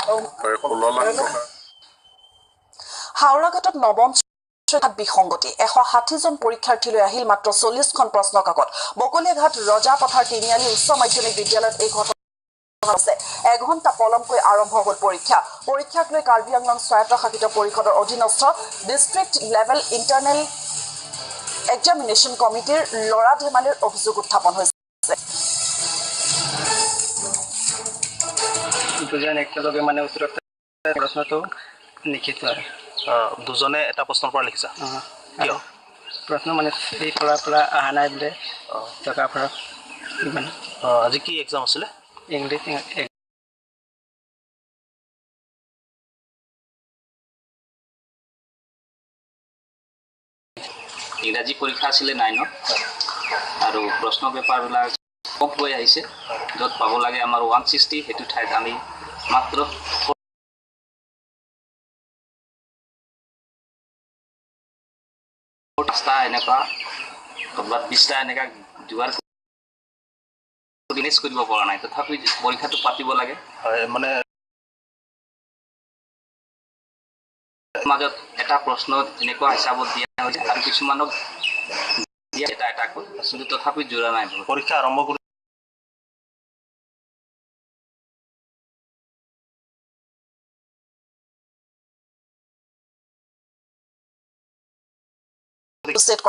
16 লাখ টকা হাওড়াঘাটত নৱম বিসংগতি 160 জন পৰীক্ষাৰ্থীলৈ আহিল মাত্ৰ 40খন প্ৰশ্ন কাকত বকলিয়াঘাট ৰজাপথাৰ তিনিআলি উচ্চ মাধ্যমিক বিদ্যালয়ত এই ঘটনা এঘণ্টা পলমকৈ আৰম্ভ হ'ল পৰীক্ষাক লৈ কাৰ্বি আংলং স্বায়ত্তশাসিত পৰিষদৰ অধীনস্থ ডিষ্ট্ৰিক্ট লেভেল ইণ্টাৰনেল এক্সামিনেশ্যন কমিটিৰ লৰা ধেমালিৰ অভিযোগ উত্থাপন হৈছে দুজন একেলগে মানে উত্তৰত প্ৰশ্নটো লিখিছোঁ আৰু দুজনে এটা প্ৰশ্নৰ পৰা লিখিছা কিয় প্ৰশ্ন মানে এই পৰা অহা নাই বোলে টকাৰ পৰা ইমান আজি কি এক্সাম আছিলে ইংলিছ ইংৰাজী পৰীক্ষা আছিলে 9ত আৰু প্ৰশ্ন পেপাৰবিলাক কম হৈ আহিছে য'ত পাব লাগে আমাৰ 160 সেইটো ঠাইত আমি মাত্ৰ পাঁচটা এনেকুৱা ক'ৰবাত 20টা এনেকুৱা যোগাৰ মেনেজ কৰিব পৰা নাই তথাপি পৰীক্ষাটো পাতিব লাগে হয় মানে মাজত এটা প্ৰশ্ন এনেকুৱা হিচাপত দিয়া হৈছে আৰু কিছুমানক দিয়া এটা কিন্তু তথাপি জোৰা নাই পৰীক্ষা আৰম্ভ কৰি ষ্টেট